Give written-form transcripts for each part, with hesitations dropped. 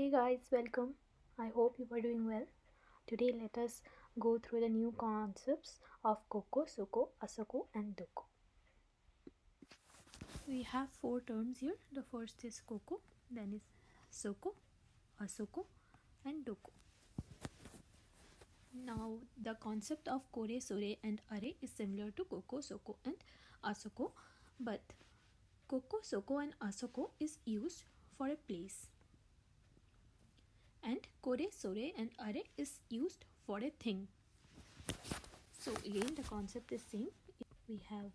Hey guys, welcome. I hope you are doing well. Today, let us go through the new concepts of Koko, Soko, Asoko, and Doko. We have four terms here. The first is Koko, then is Soko, Asoko, and Doko. Now, the concept of Kore, Sore, and Are is similar to Koko, Soko, and Asoko, but Koko, Soko, and Asoko is used for a place, and Kore, Sore, and Are is used for a thing. So again the concept is same. We have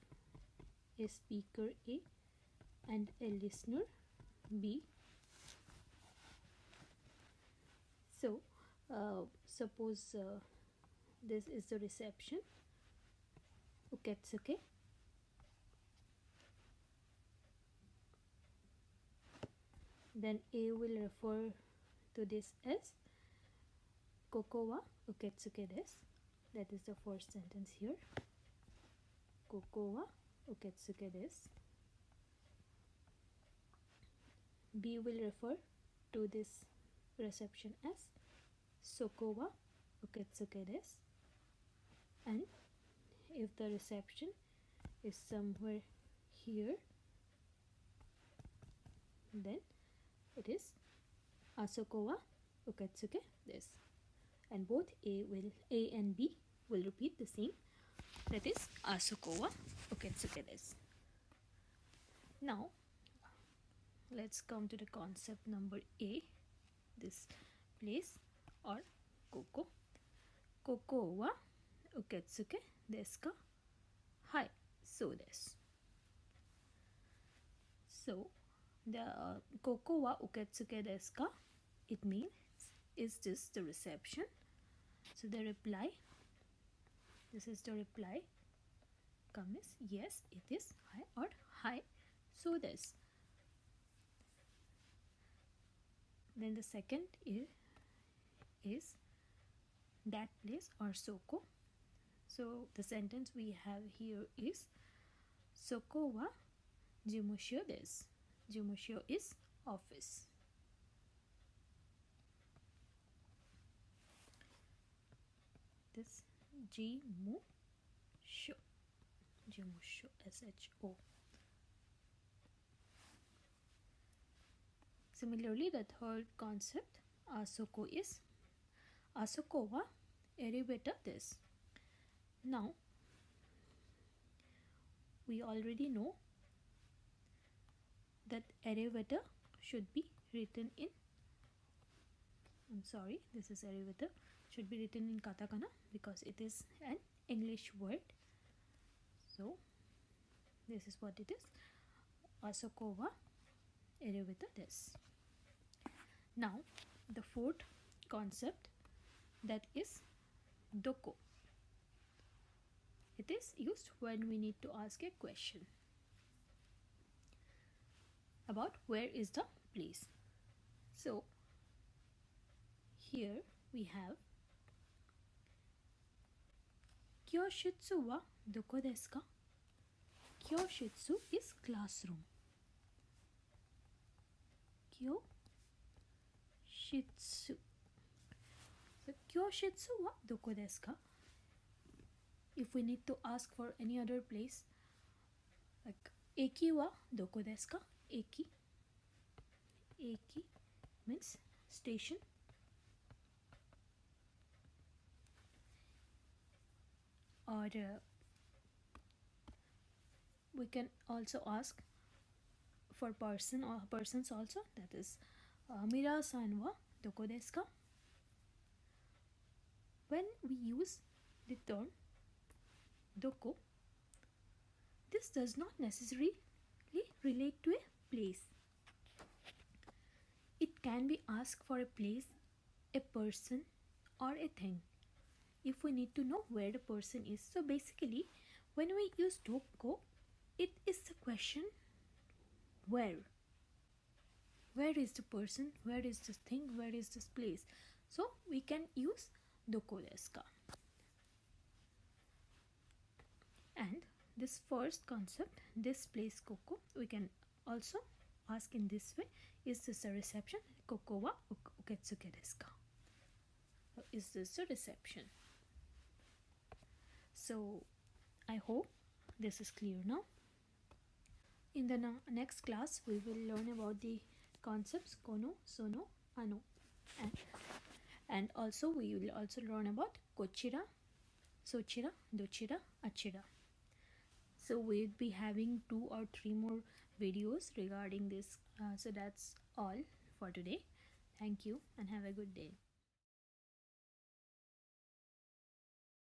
a speaker A and a listener B. So suppose this is the reception Uketsuke. Then A will refer to this as Koko wa Uketsuke desu. That is the first sentence here. Koko wa Uketsuke desu. B will refer to this reception as Soko wa Uketsuke desu. And if the reception is somewhere here, then it is Asoko wa Uketsuke desu. And both A and B will repeat the same. That is Asoko wa Uketsuke desu. Now let's come to the concept number A, this place or Koko. Koko wa Uketsuke desu ka? Hai, so desu. So the Koko wa Uketsuke desu ka? It means, is this the reception? So the reply, this is the reply, comes yes, it is. Hi or hi, so desu. Then the second is that place or Soko. So the sentence we have here is Soko wa jimusho desu. Jimusho is office. This jimusho, SHO. Similarly, the third concept, Asoko, is Asoko wa elevator desu. Now, we already know that elevator should be written in, this is elevator, should be written in katakana because it is an English word. So, this is what it is. Asoko wa elevator desu. Now, the fourth concept, that is Doko. It is used when we need to ask a question about where is the place. So here we have Kyoshitsu wa doko desu ka? Kyoshitsu is classroom. Kyoshitsu. So Kyoshitsu wa doko desu ka? If we need to ask for any other place, like Eki wa doko desu ka? Eki means station. Or we can also ask for person or persons also, that is Mira-san wa doko desu ka? When we use the term Doko, this does not necessarily relate to a place. It can be asked for a place, a person, or a thing if we need to know where the person is. So basically, when we use Doko, it is the question where. Where is the person? Where is this thing? Where is this place? So we can use Doko desu ka? And this first concept, this place Koko, we can also ask in this way: is this a reception? Koko wa uketsuke desu ka? Is this a reception? So I hope this is clear now. In the next class, we will learn about the concepts kono, sono, ano, and also we will also learn about kochira, sochira, dochira, achira. So we'll be having 2 or 3 more videos regarding this. So that's all for today. Thank you and have a good day.